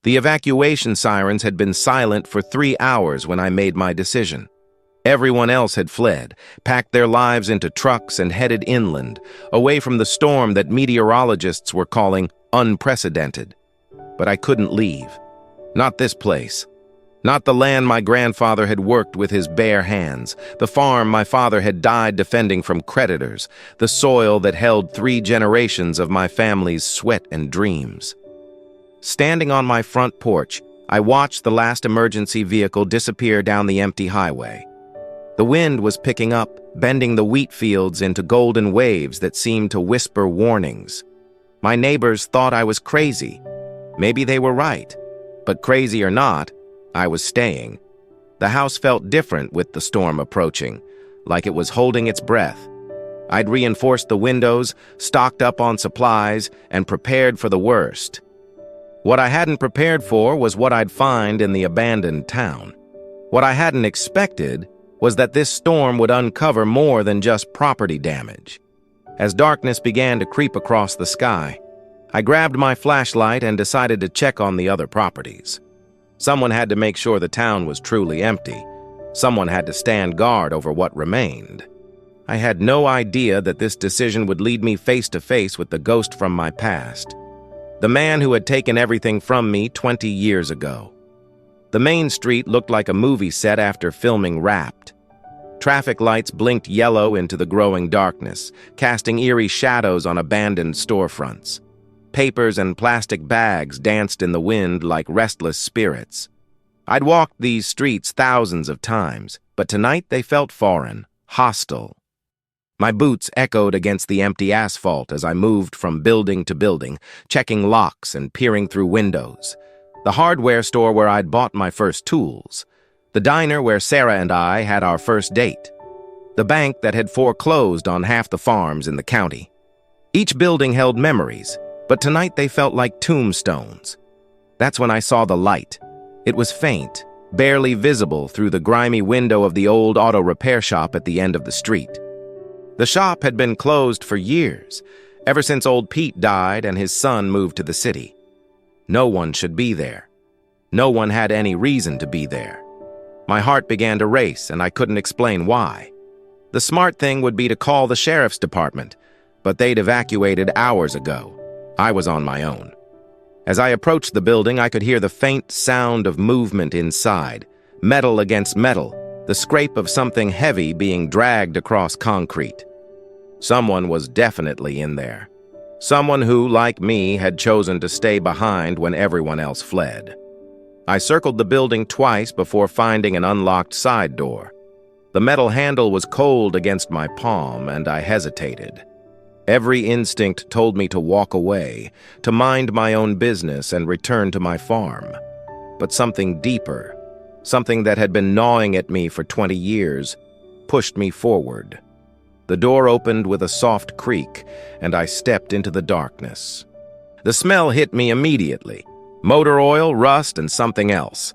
The evacuation sirens had been silent for 3 hours when I made my decision. Everyone else had fled, packed their lives into trucks and headed inland, away from the storm that meteorologists were calling unprecedented. But I couldn't leave. Not this place. Not the land my grandfather had worked with his bare hands, the farm my father had died defending from creditors, the soil that held 3 generations of my family's sweat and dreams. Standing on my front porch, I watched the last emergency vehicle disappear down the empty highway. The wind was picking up, bending the wheat fields into golden waves that seemed to whisper warnings. My neighbors thought I was crazy. Maybe they were right. But crazy or not, I was staying. The house felt different with the storm approaching, like it was holding its breath. I'd reinforced the windows, stocked up on supplies, and prepared for the worst. What I hadn't prepared for was what I'd find in the abandoned town. What I hadn't expected was that this storm would uncover more than just property damage. As darkness began to creep across the sky, I grabbed my flashlight and decided to check on the other properties. Someone had to make sure the town was truly empty. Someone had to stand guard over what remained. I had no idea that this decision would lead me face to face with the ghost from my past. The man who had taken everything from me 20 years ago. The main street looked like a movie set after filming Wrapped. Traffic lights blinked yellow into the growing darkness, casting eerie shadows on abandoned storefronts. Papers and plastic bags danced in the wind like restless spirits. I'd walked these streets thousands of times, but tonight they felt foreign, hostile. My boots echoed against the empty asphalt as I moved from building to building, checking locks and peering through windows. The hardware store where I'd bought my first tools. The diner where Sarah and I had our first date. The bank that had foreclosed on half the farms in the county. Each building held memories, but tonight they felt like tombstones. That's when I saw the light. It was faint, barely visible through the grimy window of the old auto repair shop at the end of the street. The shop had been closed for years, ever since old Pete died and his son moved to the city. No one should be there. No one had any reason to be there. My heart began to race, and I couldn't explain why. The smart thing would be to call the sheriff's department, but they'd evacuated hours ago. I was on my own. As I approached the building, I could hear the faint sound of movement inside, metal against metal, the scrape of something heavy being dragged across concrete. Someone was definitely in there. Someone who, like me, had chosen to stay behind when everyone else fled. I circled the building twice before finding an unlocked side door. The metal handle was cold against my palm, and I hesitated. Every instinct told me to walk away, to mind my own business and return to my farm. But something deeper, something that had been gnawing at me for 20 years, pushed me forward. The door opened with a soft creak, and I stepped into the darkness. The smell hit me immediately. Motor oil, rust, and something else.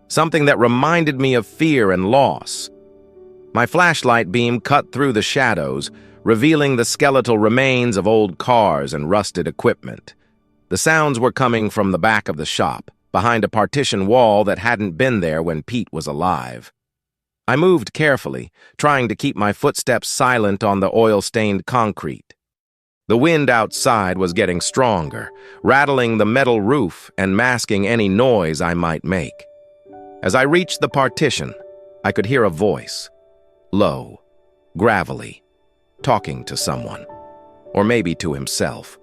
Something that reminded me of fear and loss. My flashlight beam cut through the shadows, revealing the skeletal remains of old cars and rusted equipment. The sounds were coming from the back of the shop, behind a partition wall that hadn't been there when Pete was alive. I moved carefully, trying to keep my footsteps silent on the oil-stained concrete. The wind outside was getting stronger, rattling the metal roof and masking any noise I might make. As I reached the partition, I could hear a voice, low, gravelly, talking to someone, or maybe to himself.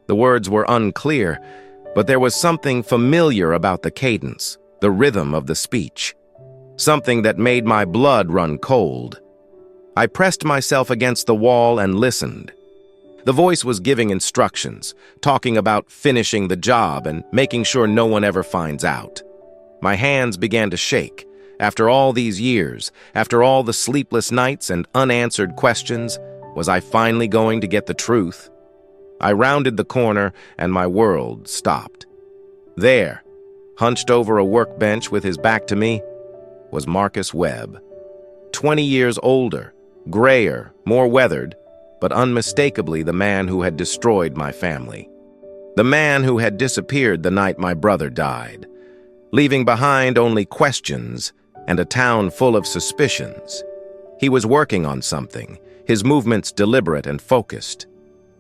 The words were unclear, but there was something familiar about the cadence, the rhythm of the speech. Something that made my blood run cold. I pressed myself against the wall and listened. The voice was giving instructions, talking about finishing the job and making sure no one ever finds out. My hands began to shake. After all these years, after all the sleepless nights and unanswered questions, was I finally going to get the truth? I rounded the corner and my world stopped. There, hunched over a workbench with his back to me, was Marcus Webb. 20 years older, grayer, more weathered, but unmistakably the man who had destroyed my family. The man who had disappeared the night my brother died, leaving behind only questions and a town full of suspicions. He was working on something, his movements deliberate and focused.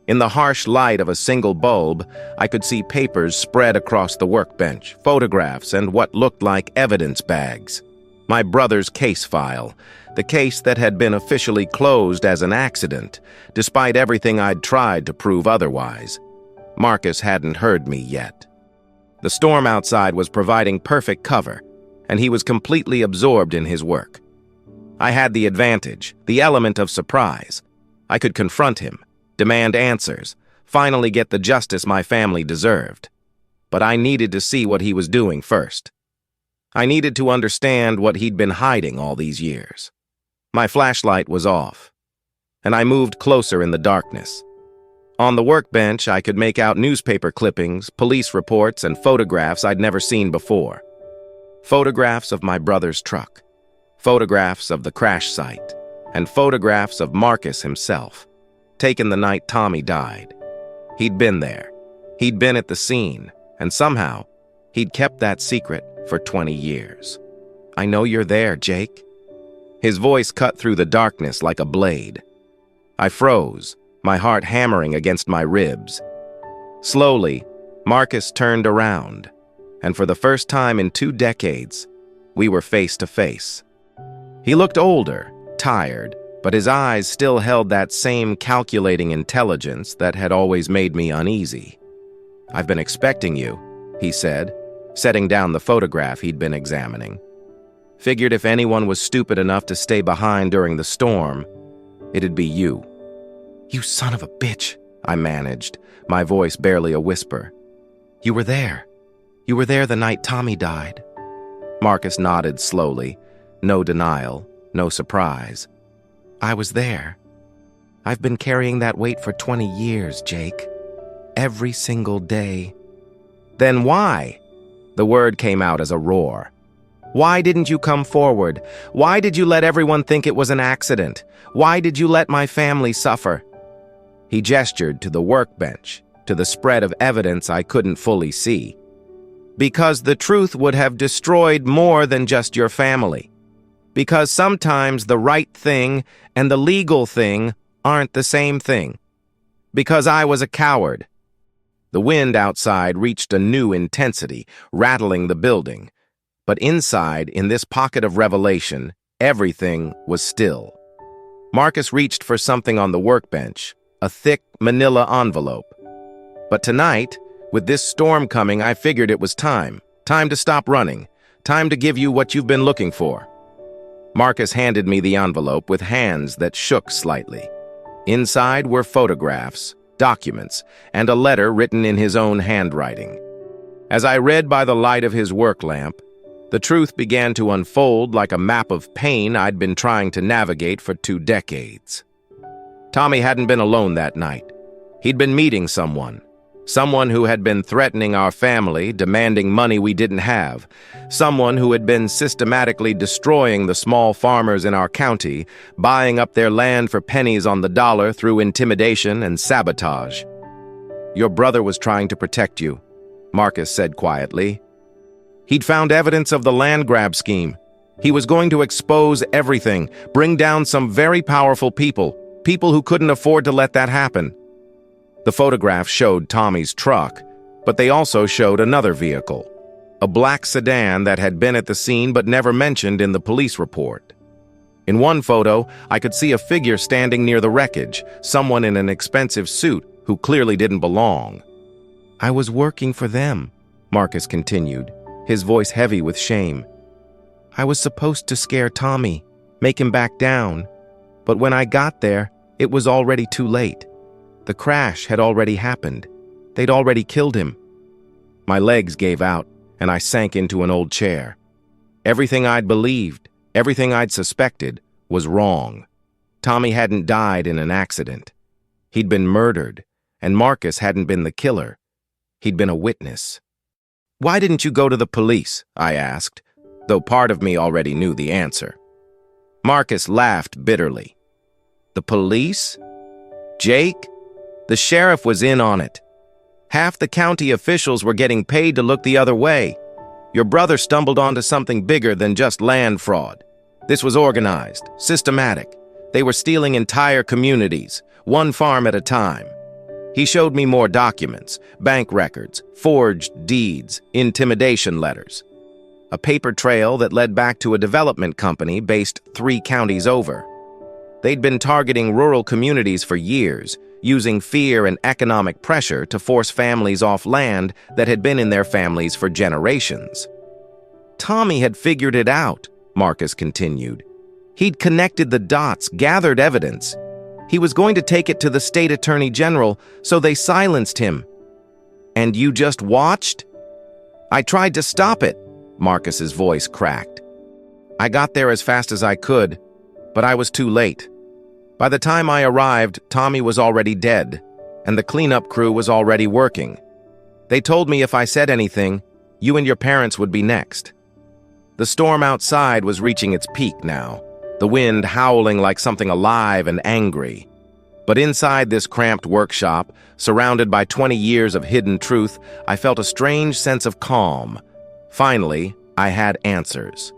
In the harsh light of a single bulb, I could see papers spread across the workbench, photographs, and what looked like evidence bags. My brother's case file, the case that had been officially closed as an accident, despite everything I'd tried to prove otherwise. Marcus hadn't heard me yet. The storm outside was providing perfect cover, and he was completely absorbed in his work. I had the advantage, the element of surprise. I could confront him, demand answers, finally get the justice my family deserved. But I needed to see what he was doing first. I needed to understand what he'd been hiding all these years. My flashlight was off, and I moved closer in the darkness. On the workbench, I could make out newspaper clippings, police reports, and photographs I'd never seen before. Photographs of my brother's truck, photographs of the crash site, and photographs of Marcus himself, taken the night Tommy died. He'd been there. He'd been at the scene, and somehow, he'd kept that secret for 20 years. "I know you're there, Jake." His voice cut through the darkness like a blade. I froze, my heart hammering against my ribs. Slowly, Marcus turned around, and for the first time in 2 decades, we were face to face. He looked older, tired, but his eyes still held that same calculating intelligence that had always made me uneasy. "I've been expecting you," he said, setting down the photograph he'd been examining. "Figured if anyone was stupid enough to stay behind during the storm, it'd be you." "You son of a bitch," I managed, my voice barely a whisper. "You were there. You were there the night Tommy died." Marcus nodded slowly, no denial, no surprise. "I was there. I've been carrying that weight for 20 years, Jake. Every single day." "Then why?" The word came out as a roar. "Why didn't you come forward? Why did you let everyone think it was an accident? Why did you let my family suffer?" He gestured to the workbench, to the spread of evidence I couldn't fully see. "Because the truth would have destroyed more than just your family. Because sometimes the right thing and the legal thing aren't the same thing. Because I was a coward." The wind outside reached a new intensity, rattling the building. But inside, in this pocket of revelation, everything was still. Marcus reached for something on the workbench, a thick manila envelope. But tonight, with this storm coming, I figured it was time. Time to stop running. Time to give you what you've been looking for. Marcus handed me the envelope with hands that shook slightly. Inside were photographs, documents, and a letter written in his own handwriting. As I read by the light of his work lamp, the truth began to unfold like a map of pain I'd been trying to navigate for 2 decades. Tommy hadn't been alone that night. He'd been meeting someone who had been threatening our family, demanding money we didn't have, someone who had been systematically destroying the small farmers in our county, buying up their land for pennies on the dollar through intimidation and sabotage. "Your brother was trying to protect you," Marcus said quietly. "He'd found evidence of the land grab scheme. He was going to expose everything, bring down some very powerful people who couldn't afford to let that happen." The photograph showed Tommy's truck, but they also showed another vehicle, a black sedan that had been at the scene but never mentioned in the police report. In one photo, I could see a figure standing near the wreckage, someone in an expensive suit who clearly didn't belong. "I was working for them," Marcus continued, his voice heavy with shame. "I was supposed to scare Tommy, make him back down. But when I got there, it was already too late. The crash had already happened. They'd already killed him." My legs gave out, and I sank into an old chair. Everything I'd believed, everything I'd suspected, was wrong. Tommy hadn't died in an accident. He'd been murdered, and Marcus hadn't been the killer. He'd been a witness. "Why didn't you go to the police?" I asked, though part of me already knew the answer. Marcus laughed bitterly. "The police? Jake? The sheriff was in on it. Half the county officials were getting paid to look the other way. Your brother stumbled onto something bigger than just land fraud. This was organized, systematic. They were stealing entire communities, one farm at a time. He showed me more documents, bank records, forged deeds, intimidation letters. A paper trail that led back to a development company based 3 counties over. They'd been targeting rural communities for years, using fear and economic pressure to force families off land that had been in their families for generations. Tommy had figured it out, Marcus continued. He'd connected the dots, gathered evidence. He was going to take it to the state attorney general, so they silenced him. And you just watched? I tried to stop it, Marcus's voice cracked. I got there as fast as I could, but I was too late. By the time I arrived, Tommy was already dead, and the cleanup crew was already working. They told me if I said anything, you and your parents would be next. The storm outside was reaching its peak now, the wind howling like something alive and angry. But inside this cramped workshop, surrounded by 20 years of hidden truth, I felt a strange sense of calm. Finally, I had answers.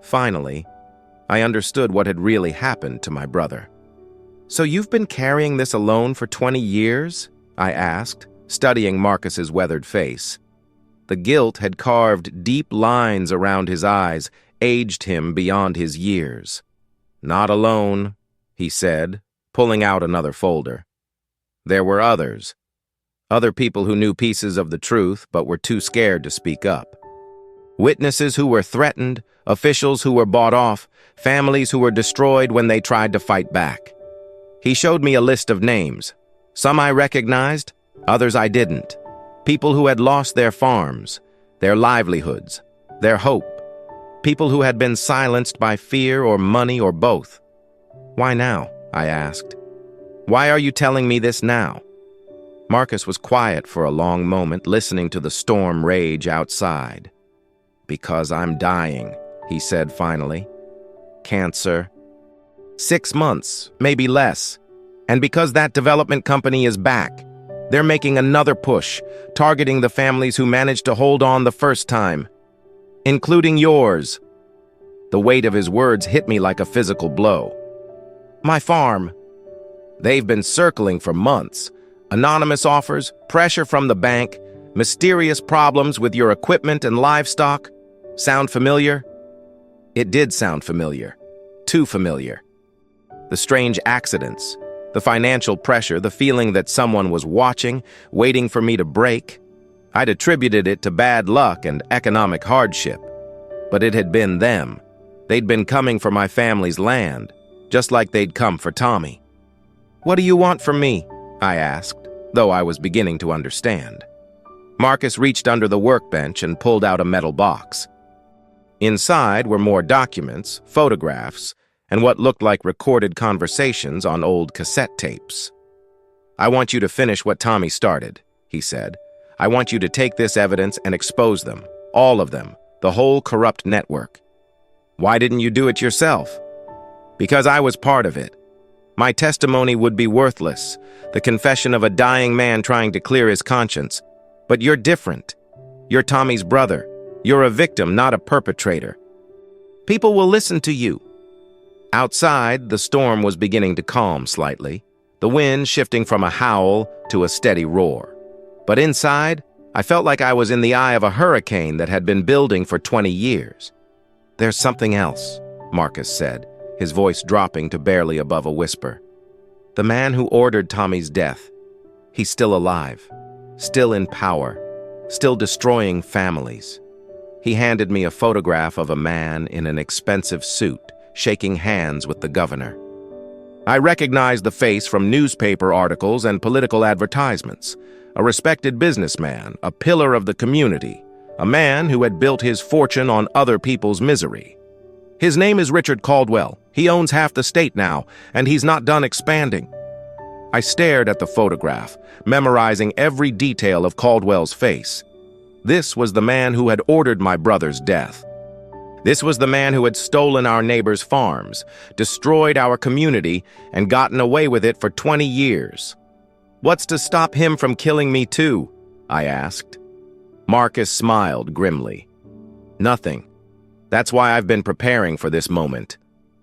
Finally, I understood what had really happened to my brother. So you've been carrying this alone for 20 years? I asked, studying Marcus's weathered face. The guilt had carved deep lines around his eyes, aged him beyond his years. Not alone, he said, pulling out another folder. There were others. Other people who knew pieces of the truth but were too scared to speak up. Witnesses who were threatened, officials who were bought off, families who were destroyed when they tried to fight back. He showed me a list of names. Some I recognized, others I didn't. People who had lost their farms, their livelihoods, their hope. People who had been silenced by fear or money or both. Why now? I asked. Why are you telling me this now? Marcus was quiet for a long moment, listening to the storm rage outside. Because I'm dying, he said finally. Cancer. 6 months, maybe less. And because that development company is back, they're making another push, targeting the families who managed to hold on the first time. Including yours. The weight of his words hit me like a physical blow. My farm. They've been circling for months. Anonymous offers, pressure from the bank, mysterious problems with your equipment and livestock. Sound familiar? It did sound familiar. Too familiar. The strange accidents, the financial pressure, the feeling that someone was watching, waiting for me to break. I'd attributed it to bad luck and economic hardship. But it had been them. They'd been coming for my family's land, just like they'd come for Tommy. What do you want from me? I asked, though I was beginning to understand. Marcus reached under the workbench and pulled out a metal box. Inside were more documents, photographs, and what looked like recorded conversations on old cassette tapes. I want you to finish what Tommy started, he said. I want you to take this evidence and expose them, all of them, the whole corrupt network. Why didn't you do it yourself? Because I was part of it. My testimony would be worthless, the confession of a dying man trying to clear his conscience. But you're different. You're Tommy's brother. You're a victim, not a perpetrator. People will listen to you. Outside, the storm was beginning to calm slightly, the wind shifting from a howl to a steady roar. But inside, I felt like I was in the eye of a hurricane that had been building for 20 years. There's something else, Marcus said, his voice dropping to barely above a whisper. The man who ordered Tommy's death, he's still alive, still in power, still destroying families. He handed me a photograph of a man in an expensive suit, shaking hands with the governor. I recognized the face from newspaper articles and political advertisements. A respected businessman, a pillar of the community, a man who had built his fortune on other people's misery. His name is Richard Caldwell. He owns half the state now, and he's not done expanding. I stared at the photograph, memorizing every detail of Caldwell's face. This was the man who had ordered my brother's death. This was the man who had stolen our neighbors' farms, destroyed our community, and gotten away with it for 20 years. What's to stop him from killing me too? I asked. Marcus smiled grimly. Nothing. That's why I've been preparing for this moment.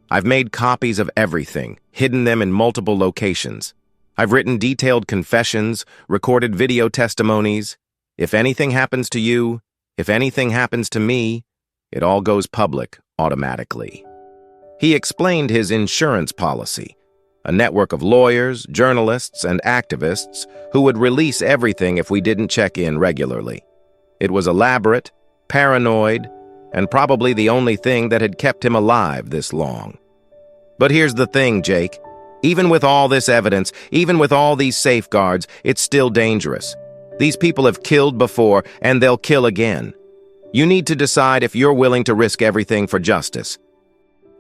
I've made copies of everything, hidden them in multiple locations. I've written detailed confessions, recorded video testimonies. If anything happens to you, if anything happens to me, it all goes public automatically. He explained his insurance policy, a network of lawyers, journalists, and activists who would release everything if we didn't check in regularly. It was elaborate, paranoid, and probably the only thing that had kept him alive this long. But here's the thing, Jake. Even with all this evidence, even with all these safeguards, it's still dangerous. These people have killed before, and they'll kill again. You need to decide if you're willing to risk everything for justice.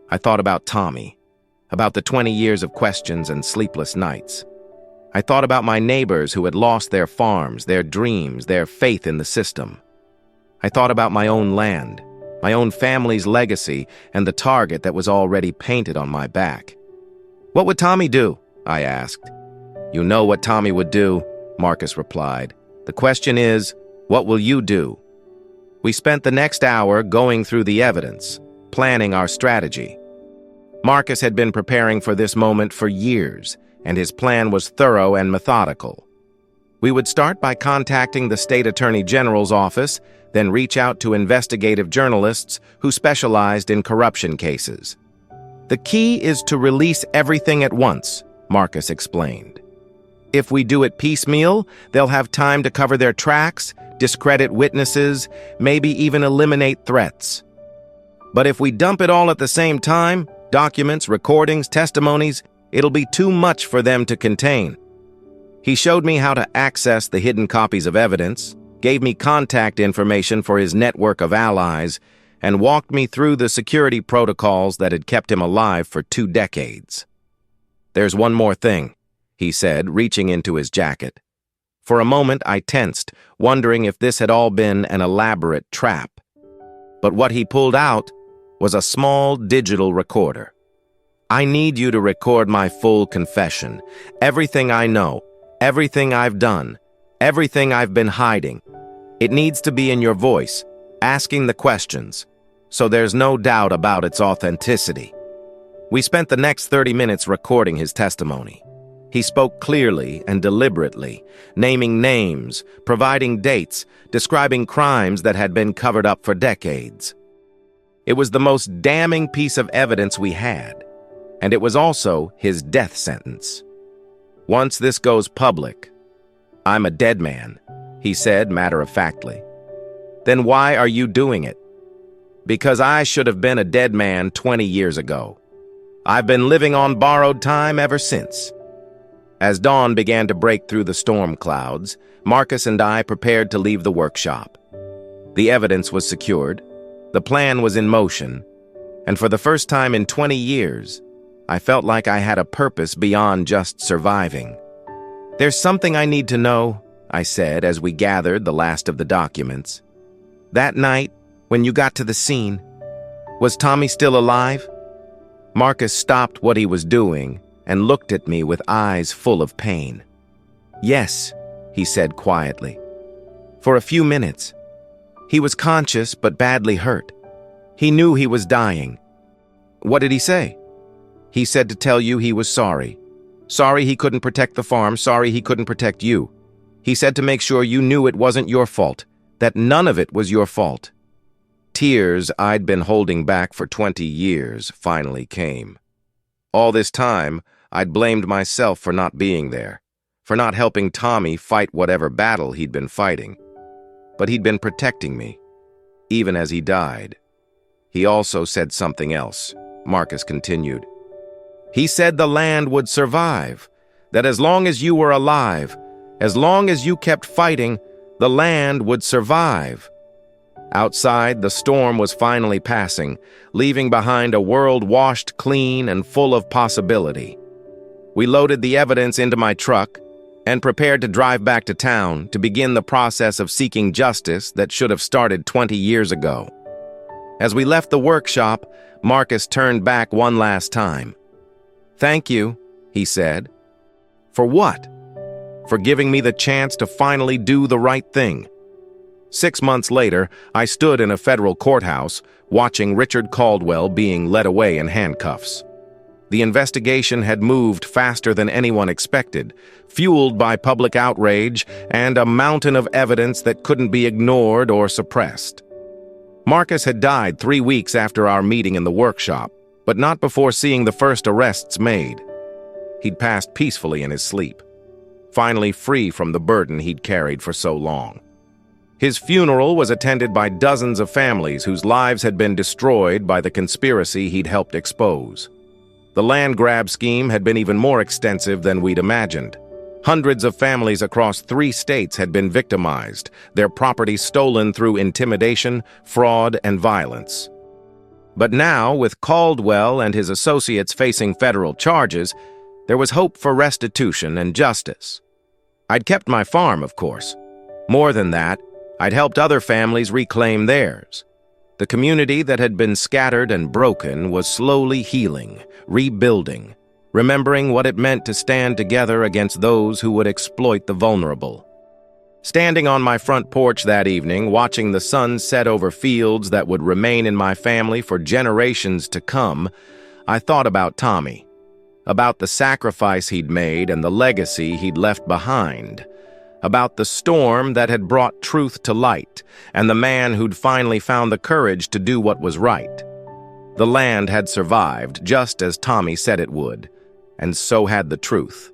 I thought about Tommy, about the 20 years of questions and sleepless nights. I thought about my neighbors who had lost their farms, their dreams, their faith in the system. I thought about my own land, my own family's legacy, and the target that was already painted on my back. What would Tommy do? I asked. You know what Tommy would do, Marcus replied. The question is, what will you do? We spent the next hour going through the evidence, planning our strategy. Marcus had been preparing for this moment for years, and his plan was thorough and methodical. We would start by contacting the State Attorney General's office, then reach out to investigative journalists who specialized in corruption cases. The key is to release everything at once, Marcus explained. If we do it piecemeal, they'll have time to cover their tracks, discredit witnesses, maybe even eliminate threats. But if we dump it all at the same time, documents, recordings, testimonies, it'll be too much for them to contain. He showed me how to access the hidden copies of evidence, gave me contact information for his network of allies, and walked me through the security protocols that had kept him alive for 2 decades. There's one more thing, he said, reaching into his jacket. For a moment, I tensed, wondering if this had all been an elaborate trap. But what he pulled out was a small digital recorder. I need you to record my full confession, everything I know, everything I've done, everything I've been hiding. It needs to be in your voice, asking the questions, so there's no doubt about its authenticity. We spent the next 30 minutes recording his testimony. He spoke clearly and deliberately, naming names, providing dates, describing crimes that had been covered up for decades. It was the most damning piece of evidence we had, and it was also his death sentence. Once this goes public, I'm a dead man, he said matter-of-factly. Then why are you doing it? Because I should have been a dead man 20 years ago. I've been living on borrowed time ever since. As dawn began to break through the storm clouds, Marcus and I prepared to leave the workshop. The evidence was secured, the plan was in motion, and for the first time in 20 years, I felt like I had a purpose beyond just surviving. There's something I need to know, I said as we gathered the last of the documents. That night, when you got to the scene, was Tommy still alive? Marcus stopped what he was doing and looked at me with eyes full of pain. Yes, he said quietly. For a few minutes. He was conscious but badly hurt. He knew he was dying. What did he say? He said to tell you he was sorry. Sorry he couldn't protect the farm, sorry he couldn't protect you. He said to make sure you knew it wasn't your fault, that none of it was your fault. Tears I'd been holding back for 20 years finally came. All this time, I'd blamed myself for not being there, for not helping Tommy fight whatever battle he'd been fighting. But he'd been protecting me, even as he died. He also said something else, Marcus continued. He said the land would survive, that as long as you were alive, as long as you kept fighting, the land would survive. Outside, the storm was finally passing, leaving behind a world washed clean and full of possibility. We loaded the evidence into my truck and prepared to drive back to town to begin the process of seeking justice that should have started 20 years ago. As we left the workshop, Marcus turned back one last time. Thank you, he said. For what? for giving me the chance to finally do the right thing. 6 months later, I stood in a federal courthouse watching Richard Caldwell being led away in handcuffs. The investigation had moved faster than anyone expected, fueled by public outrage and a mountain of evidence that couldn't be ignored or suppressed. Marcus had died 3 weeks after our meeting in the workshop, but not before seeing the first arrests made. He'd passed peacefully in his sleep, finally free from the burden he'd carried for so long. His funeral was attended by dozens of families whose lives had been destroyed by the conspiracy he'd helped expose. The land grab scheme had been even more extensive than we'd imagined. Hundreds of families across 3 states had been victimized, their property stolen through intimidation, fraud, and violence. But now, with Caldwell and his associates facing federal charges, there was hope for restitution and justice. I'd kept my farm, of course. More than that, I'd helped other families reclaim theirs. The community that had been scattered and broken was slowly healing, rebuilding, remembering what it meant to stand together against those who would exploit the vulnerable. Standing on my front porch that evening, watching the sun set over fields that would remain in my family for generations to come, I thought about Tommy, about the sacrifice he'd made and the legacy he'd left behind, about the storm that had brought truth to light, and the man who'd finally found the courage to do what was right. The land had survived, just as Tommy said it would, and so had the truth.